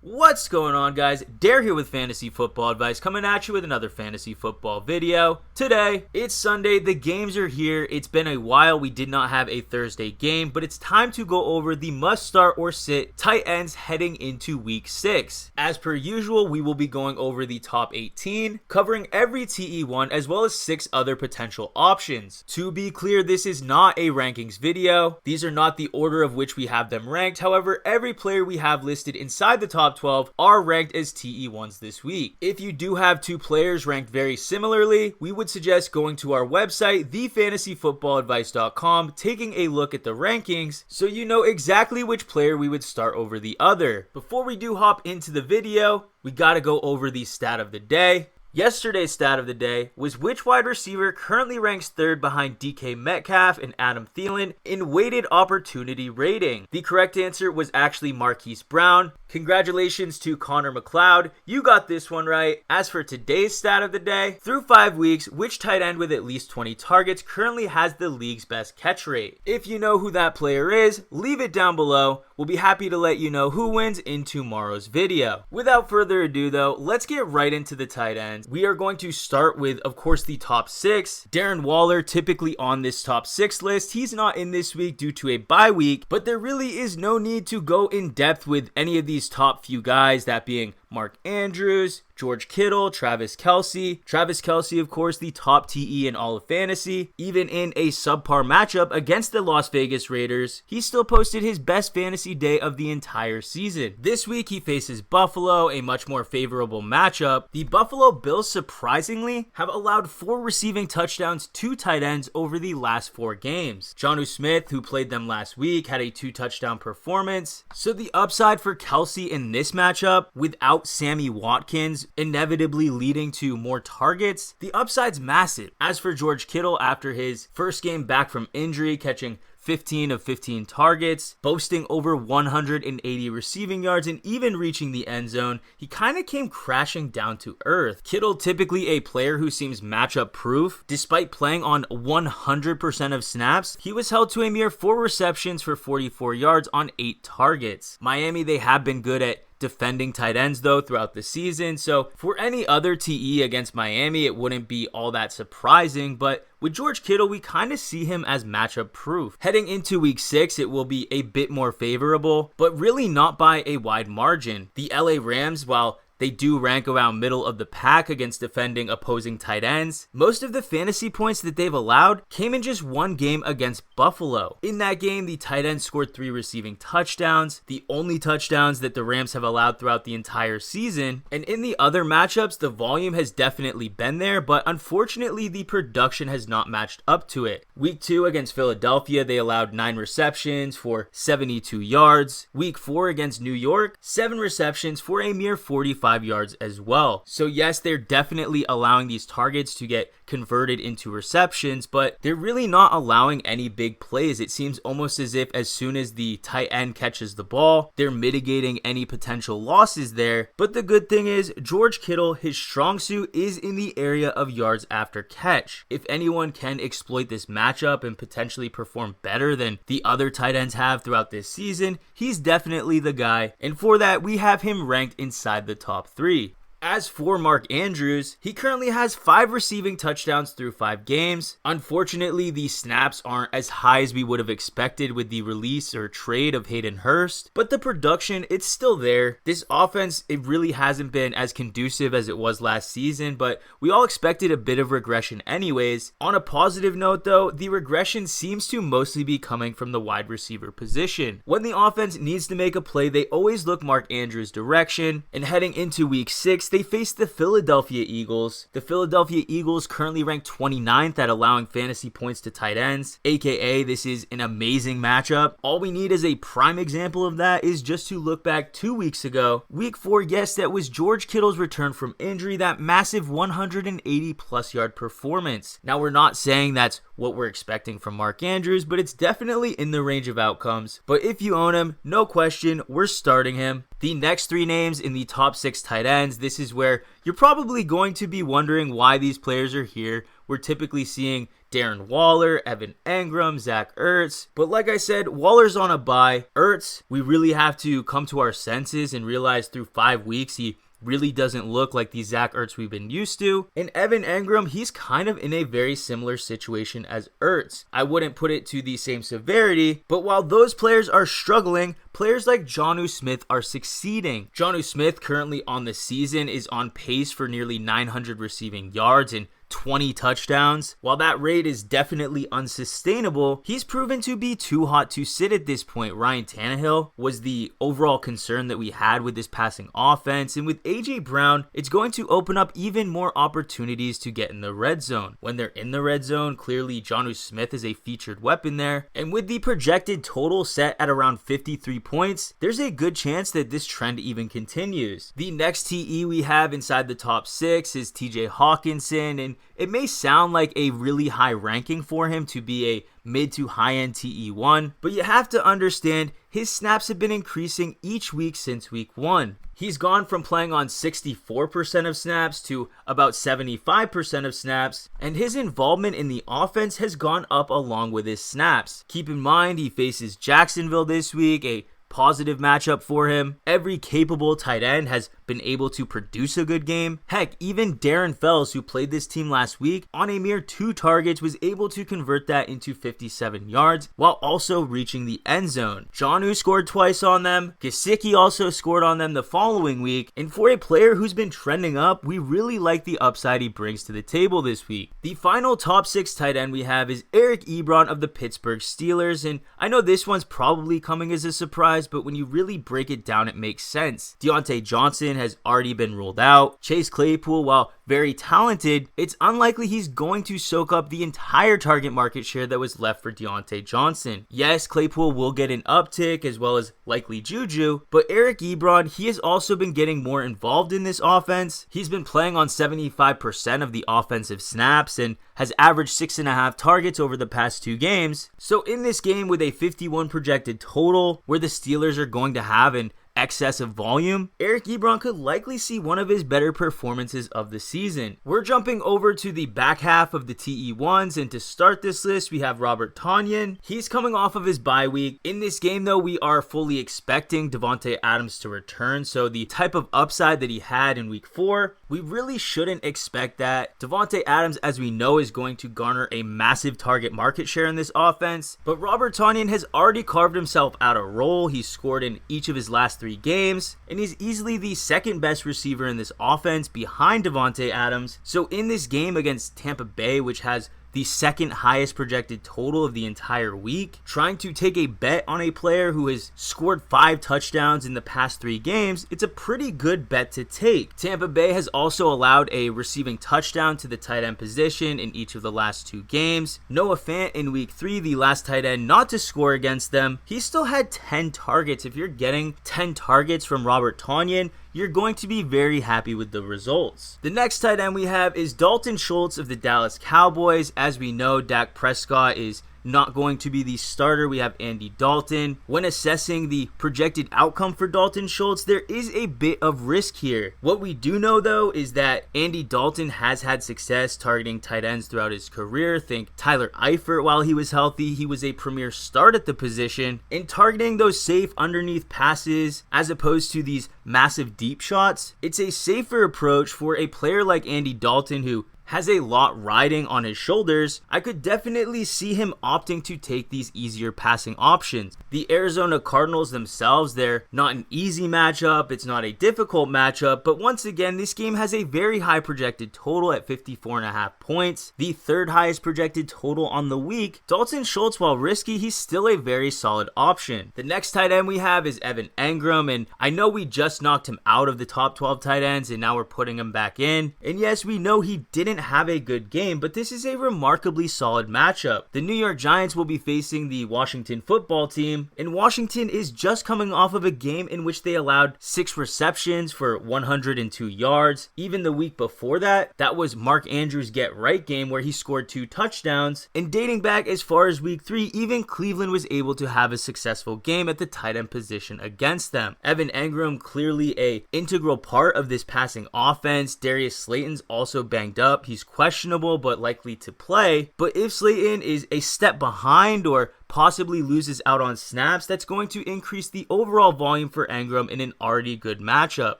What's going on, guys? Dare here with Fantasy Football Advice, coming at you with another fantasy football video. Today, it's Sunday, the games are here. It's been a while, we did not have a Thursday game, but it's time to go over the must start or sit tight ends heading into week 6. As per usual, we will be going over the top 18, covering every TE1 as well as 6 other potential options. To be clear, this is not a rankings video. These are not the order of which we have them ranked. However, every player we have listed inside the top 12 are ranked as TE1s this week. If you do have 2 players ranked very similarly, we would suggest going to our website, thefantasyfootballadvice.com, taking a look at the rankings so you know exactly which player we would start over the other. Before we do hop into the video, we gotta go over the stat of the day. Yesterday's stat of the day was which wide receiver currently ranks 3rd behind DK Metcalf and Adam Thielen in weighted opportunity rating. The correct answer was actually Marquise Brown. Congratulations to Connor McLeod, you got this one right. As for today's stat of the day, through 5 weeks, which tight end with at least 20 targets currently has the league's best catch rate? If you know who that player is, leave it down below. We'll be happy to let you know who wins in tomorrow's video. Without further ado though, let's get right into the tight ends. We are going to start with, of course, the top 6. Darren Waller, typically on this top 6 list. He's not in this week due to a bye week, but there really is no need to go in depth with any of these top few guys, that being Mark Andrews, George Kittle, Travis Kelce. Travis Kelce, of course, the top TE in all of fantasy. Even in a subpar matchup against the Las Vegas Raiders, he still posted his best fantasy day of the entire season. This week, he faces Buffalo, a much more favorable matchup. The Buffalo Bills, surprisingly, have allowed 4 receiving touchdowns to tight ends over the last 4 games. Jonnu Smith, who played them last week, had a 2-touchdown performance. So the upside for Kelce in this matchup, without Sammy Watkins inevitably leading to more targets, the upside's massive. As for George Kittle, after his first game back from injury, catching 15 of 15 targets, boasting over 180 receiving yards, and even reaching the end zone, he kind of came crashing down to earth. Kittle, typically a player who seems matchup proof, despite playing on 100% of snaps, he was held to a mere 4 receptions for 44 yards on 8 targets. Miami, they have been good at defending tight ends though throughout the season, so for any other TE against Miami, it wouldn't be all that surprising, but with George Kittle, we kind of see him as matchup proof. Heading into week 6, it will be a bit more favorable, but really not by a wide margin. The LA Rams, while they do rank around middle of the pack against defending opposing tight ends, most of the fantasy points that they've allowed came in just 1 game against Buffalo. In that game, the tight end scored 3 receiving touchdowns, the only touchdowns that the Rams have allowed throughout the entire season. And in the other matchups, the volume has definitely been there, but unfortunately, the production has not matched up to it. Week 2 against Philadelphia, they allowed 9 receptions for 72 yards. Week 4 against New York, 7 receptions for a mere 45 yards as well. So yes, they're definitely allowing these targets to get converted into receptions, but they're really not allowing any big plays. It seems almost as if as soon as the tight end catches the ball, they're mitigating any potential losses there. But the good thing is, George Kittle, his strong suit is in the area of yards after catch. If anyone can exploit this matchup and potentially perform better than the other tight ends have throughout this season, he's definitely the guy. And for that, we have him ranked inside the top 3. As for Mark Andrews, he currently has 5 receiving touchdowns through 5 games. Unfortunately, the snaps aren't as high as we would have expected with the release or trade of Hayden Hurst, but the production, it's still there. This offense, it really hasn't been as conducive as it was last season, but we all expected a bit of regression anyways. On a positive note though, the regression seems to mostly be coming from the wide receiver position. When the offense needs to make a play, they always look Mark Andrews' direction, and heading into week 6, they face the Philadelphia Eagles. The Philadelphia Eagles currently ranked 29th at allowing fantasy points to tight ends, aka this is an amazing matchup. All we need as a prime example of that is just to look back 2 weeks ago. Week 4, yes, that was George Kittle's return from injury, that massive 180 plus yard performance. Now, we're not saying that's what we're expecting from Mark Andrews, but it's definitely in the range of outcomes. But if you own him, no question, we're starting him. The next 3 names in the top 6 tight ends, this is where you're probably going to be wondering why these players are here. We're typically seeing Darren Waller, Evan Engram, Zach Ertz. But like I said, Waller's on a bye. Ertz, we really have to come to our senses and realize through 5 weeks he really doesn't look like the Zach Ertz we've been used to. And Evan Engram, he's kind of in a very similar situation as Ertz. I wouldn't put it to the same severity, but while those players are struggling, players like Jonnu Smith are succeeding. Jonnu Smith currently on the season is on pace for nearly 900 receiving yards and 20 touchdowns. While that rate is definitely unsustainable, he's proven to be too hot to sit at this point. Ryan Tannehill was the overall concern that we had with this passing offense, and with AJ Brown, it's going to open up even more opportunities to get in the red zone. When they're in the red zone, clearly Jonnu Smith is a featured weapon there, and with the projected total set at around 53 points, there's a good chance that this trend even continues. The next TE we have inside the top 6 is TJ Hockenson, and it may sound like a really high ranking for him to be a mid to high end TE1, but you have to understand his snaps have been increasing each week since week 1. He's gone from playing on 64% of snaps to about 75% of snaps, and his involvement in the offense has gone up along with his snaps. Keep in mind, he faces Jacksonville this week, a positive matchup for him. Every capable tight end has been able to produce a good game. Heck, even Darren Fells, who played this team last week, on a mere 2 targets was able to convert that into 57 yards while also reaching the end zone. Jonnu scored twice on them. Gesicki also scored on them the following week. And for a player who's been trending up, we really like the upside he brings to the table this week. The final top 6 tight end we have is Eric Ebron of the Pittsburgh Steelers. And I know this one's probably coming as a surprise, but when you really break it down, it makes sense. Deontay Johnson has already been ruled out. Chase Claypool, while very talented, it's unlikely he's going to soak up the entire target market share that was left for Deontay Johnson. Yes, Claypool will get an uptick as well as likely Juju, but Eric Ebron, he has also been getting more involved in this offense. He's been playing on 75% of the offensive snaps and has averaged 6.5 targets over the past 2 games. So in this game with a 51 projected total, where the Steelers are going to have an excess of volume, Eric Ebron could likely see one of his better performances of the season. We're jumping over to the back half of the TE1s, and to start this list, we have Robert Tonyan. He's coming off of his bye week. In this game, though, we are fully expecting Davante Adams to return, so the type of upside that he had in week 4, we really shouldn't expect that. Davante Adams, as we know, is going to garner a massive target market share in this offense, but Robert Tonyan has already carved himself out a role. He's scored in each of his last 3 games, and he's easily the second best receiver in this offense behind Davante Adams. So in this game against Tampa Bay, which has the second highest projected total of the entire week, trying to take a bet on a player who has scored 5 touchdowns in the past 3 games, it's a pretty good bet to take. Tampa Bay has also allowed a receiving touchdown to the tight end position in each of the last 2 games. Noah Fant in week 3, the last tight end not to score against them, he still had 10 targets. If you're getting 10 targets from Robert Tonyan, you're going to be very happy with the results. The next tight end we have is Dalton Schultz of the Dallas Cowboys. As we know, Dak Prescott is not going to be the starter. We have Andy Dalton. When assessing the projected outcome for Dalton Schultz, there is a bit of risk here. What we do know, though, is that Andy Dalton has had success targeting tight ends throughout his career. Think Tyler Eifert while he was healthy. He was a premier start at the position. In targeting those safe underneath passes as opposed to these massive deep shots, it's a safer approach for a player like Andy Dalton who has a lot riding on his shoulders. I could definitely see him opting to take these easier passing options. The Arizona Cardinals themselves, they're not an easy matchup, it's not a difficult matchup, but once again, this game has a very high projected total at 54.5 points, the 3rd highest projected total on the week. Dalton Schultz, while risky, he's still a very solid option. The next tight end we have is Evan Engram, and I know we just knocked him out of the top 12 tight ends, and now we're putting him back in. And yes, we know he didn't have a good game, but this is a remarkably solid matchup. The New York Giants will be facing the Washington football team, and Washington is just coming off of a game in which they allowed 6 receptions for 102 yards. Even the week before that, that was Mark Andrews' get-right game where he scored 2 touchdowns, and dating back as far as week 3, even Cleveland was able to have a successful game at the tight end position against them. Evan Engram clearly clearly a integral part of this passing offense. Darius Slayton's also banged up. He's questionable but likely to play. But if Slayton is a step behind or possibly loses out on snaps, that's going to increase the overall volume for Engram in an already good matchup.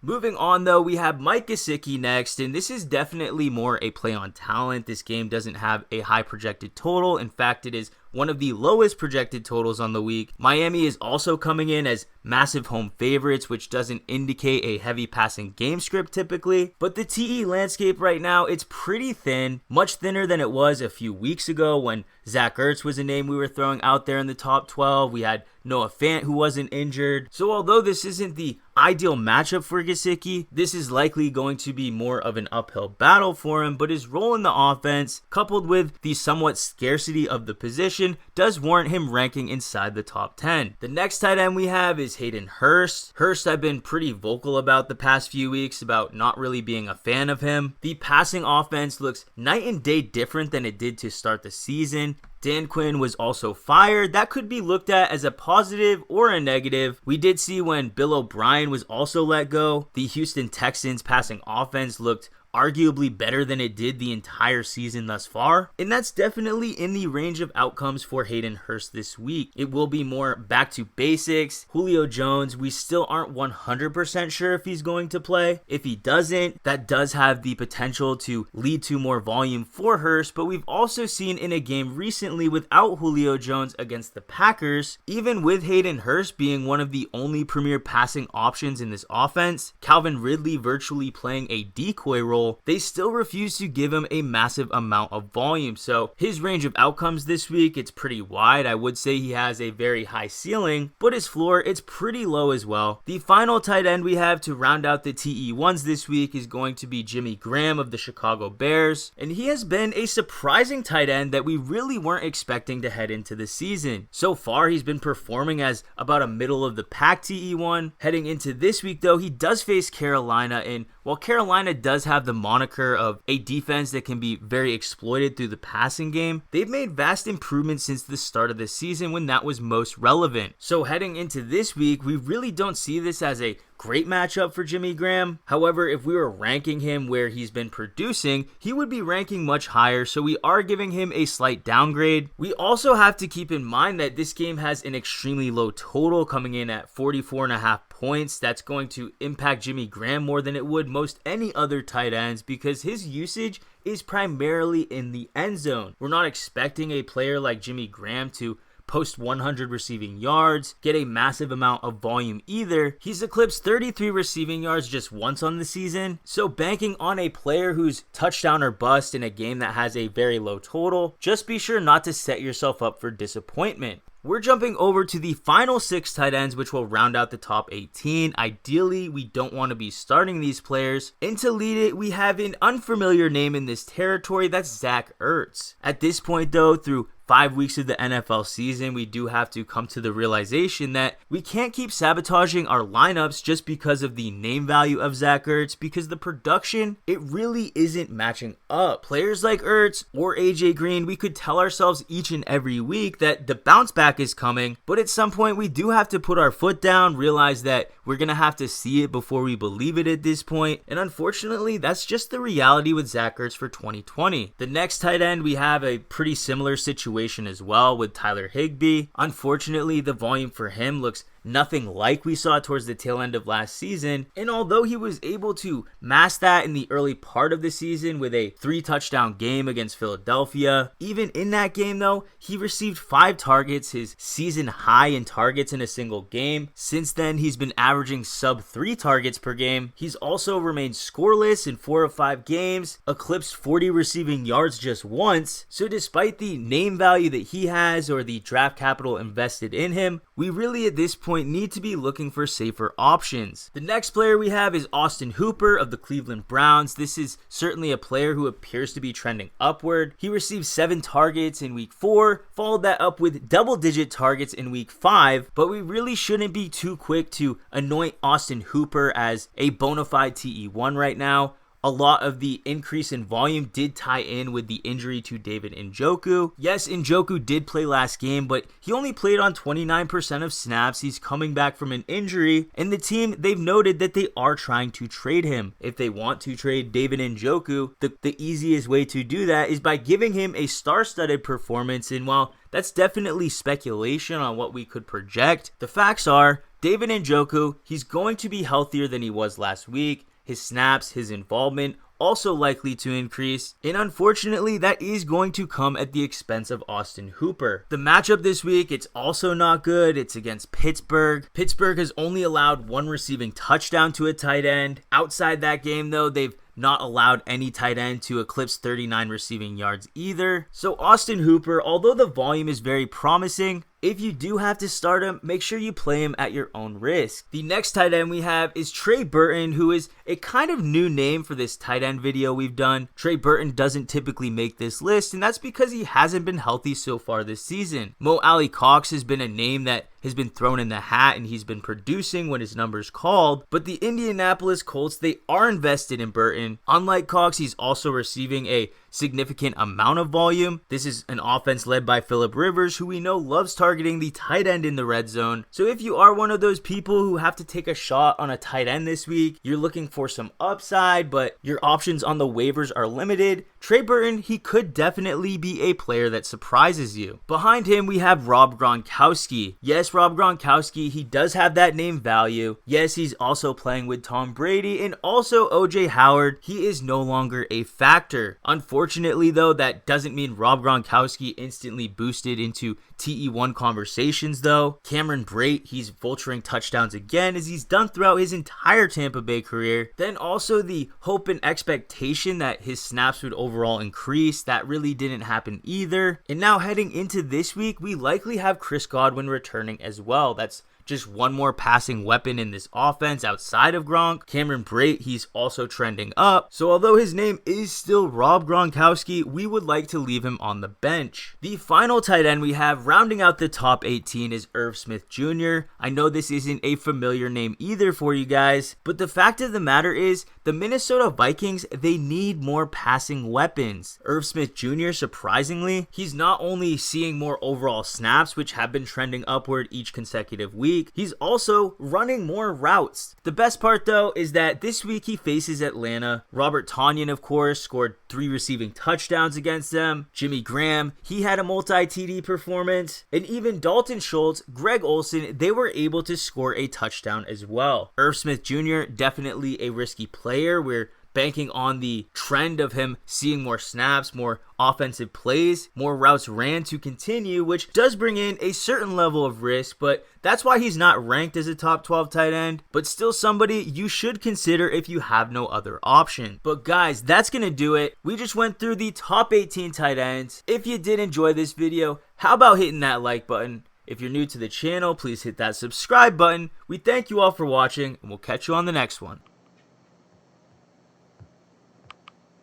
Moving on though, we have Mike Gesicki next, and this is definitely more a play on talent. This game doesn't have a high projected total. In fact, it is one of the lowest projected totals on the week. Miami is also coming in as massive home favorites, which doesn't indicate a heavy passing game script typically. But the TE landscape right now, it's pretty thin, much thinner than it was a few weeks ago when Zach Ertz was a name we were throwing out there in the top 12. We had Noah Fant who wasn't injured. So although this isn't the ideal matchup for Gesicki, this is likely going to be more of an uphill battle for him, but his role in the offense, coupled with the somewhat scarcity of the position, does warrant him ranking inside the top 10. The next tight end we have is Hayden Hurst. Hurst, I've been pretty vocal about the past few weeks about not really being a fan of him. The passing offense looks night and day different than it did to start the season. Dan Quinn was also fired. That could be looked at as a positive or a negative. We did see when Bill O'Brien was also let go, the Houston Texans passing offense looked arguably better than it did the entire season thus far. And that's definitely in the range of outcomes for Hayden Hurst this week. It will be more back to basics. Julio Jones, we still aren't 100% sure if he's going to play. If he doesn't, that does have the potential to lead to more volume for Hurst, but we've also seen in a game recently without Julio Jones against the Packers, even with Hayden Hurst being one of the only premier passing options in this offense, Calvin Ridley virtually playing a decoy role, they still refuse to give him a massive amount of volume. So his range of outcomes this week, it's pretty wide. I would say he has a very high ceiling, but his floor, it's pretty low as well. The final tight end we have to round out the TE1s this week is going to be Jimmy Graham of the Chicago Bears, and he has been a surprising tight end that we really weren't expecting to head into the season. So far, he's been performing as about a middle of the pack TE1. Heading into this week though, he does face Carolina, and while Carolina does have the moniker of a defense that can be very exploited through the passing game, they've made vast improvements since the start of the season when that was most relevant. So heading into this week, we really don't see this as a great matchup for Jimmy Graham. However, if we were ranking him where he's been producing, he would be ranking much higher, so we are giving him a slight downgrade. We also have to keep in mind that this game has an extremely low total coming in at 44.5 points. That's going to impact Jimmy Graham more than it would most any other tight ends because his usage is primarily in the end zone. We're not expecting a player like Jimmy Graham to post 100 receiving yards, get a massive amount of volume either. He's eclipsed 33 receiving yards just once on the season, so banking on a player who's touchdown or bust in a game that has a very low total, just be sure not to set yourself up for disappointment. We're jumping over to the final 6 tight ends, which will round out the top 18. Ideally, we don't want to be starting these players. And to lead it, we have an unfamiliar name in this territory, that's Zach Ertz. At this point though, through 5 weeks of the NFL season, we do have to come to the realization that we can't keep sabotaging our lineups just because of the name value of Zach Ertz, because the production, it really isn't matching up. Players like Ertz or AJ Green, we could tell ourselves each and every week that the bounce back is coming, but at some point we do have to put our foot down, realize that we're going to have to see it before we believe it at this point, and unfortunately, that's just the reality with Zach Ertz for 2020. The next tight end, we have a pretty similar situation as well with Tyler Higbee. Unfortunately, the volume for him looks nothing like we saw towards the tail end of last season, and although he was able to mask that in the early part of the season with a 3-touchdown game against Philadelphia, even in that game though, he received 5 targets, his season high in targets in a single game. Since then, he's been averaging sub 3 targets per game. He's also remained scoreless in 4 of 5 games, eclipsed 40 receiving yards just once, so despite the name value that he has or the draft capital invested in him, we really at this point need to be looking for safer options. The next player we have is Austin Hooper of the Cleveland Browns. This is certainly a player who appears to be trending upward. He received 7 targets in week 4, followed that up with double-digit targets in week 5, but we really shouldn't be too quick to anoint Austin Hooper as a bona fide TE1 right now. a lot of the increase in volume did tie in with the injury to David Njoku. Yes, Njoku did play last game, but he only played on 29% of snaps. He's coming back from an injury, and the team, they've noted that they are trying to trade him. If they want to trade David Njoku, the easiest way to do that is by giving him a star-studded performance, and while that's definitely speculation on what we could project, the facts are David Njoku, he's going to be healthier than he was last week. His snaps, his involvement, also likely to increase, and unfortunately that is going to come at the expense of Austin Hooper. The matchup this week, it's also not good. It's against Pittsburgh. Pittsburgh has only allowed one receiving touchdown to a tight end. Outside that game though, they've not allowed any tight end to eclipse 39 receiving yards either. So Austin Hooper, although the volume is very promising, if you do have to start him, make sure you play him at your own risk. The next tight end we have is Trey Burton, who is a kind of new name for this tight end video we've done. Trey Burton doesn't typically make this list, and that's because he hasn't been healthy so far this season. Mo Alley-Cox has been a name that has been thrown in the hat, and he's been producing when his number's called, but the Indianapolis Colts, they are invested in Burton. Unlike Cox, he's also receiving a significant amount of volume. This is an offense led by Phillip Rivers, who we know loves targeting the tight end in the red zone. So if you are one of those people who have to take a shot on a tight end this week, you're looking for some upside, but your options on the waivers are limited, Trey Burton, he could definitely be a player that surprises you. Behind him, we have Rob Gronkowski. Yes, Rob Gronkowski, he does have that name value. Yes, he's also playing with Tom Brady and also OJ Howard. He is no longer a factor. Unfortunately, though, that doesn't mean Rob Gronkowski instantly boosted into TE1 conversations, though. Cameron Brate, he's vulturing touchdowns again, as he's done throughout his entire Tampa Bay career. Then also the hope and expectation that his snaps would overall increase. That really didn't happen either. And now heading into this week, we likely have Chris Godwin returning as well. That's just one more passing weapon in this offense outside of Gronk. Cameron Brate, he's also trending up. So although his name is still Rob Gronkowski, we would like to leave him on the bench. The final tight end we have rounding out the top 18 is Irv Smith Jr. I know this isn't a familiar name either for you guys, but the fact of the matter is the Minnesota Vikings, they need more passing weapons. Irv Smith Jr., surprisingly, he's not only seeing more overall snaps, which have been trending upward each consecutive week, he's also running more routes. The best part though is that this week he faces Atlanta. Robert Tonyan, of course, scored 3 receiving touchdowns against them. Jimmy Graham, he had a multi-TD performance. And even Dalton Schultz, Greg Olsen, they were able to score a touchdown as well. Irv Smith Jr., definitely a risky player. We're banking on the trend of him seeing more snaps, more offensive plays, more routes ran to continue, which does bring in a certain level of risk, but that's why he's not ranked as a top 12 tight end, but still somebody you should consider if you have no other option. But guys, that's going to do it. We just went through the top 18 tight ends. If you did enjoy this video, how about hitting that like button? If you're new to the channel, please hit that subscribe button. We thank you all for watching, and we'll catch you on the next one.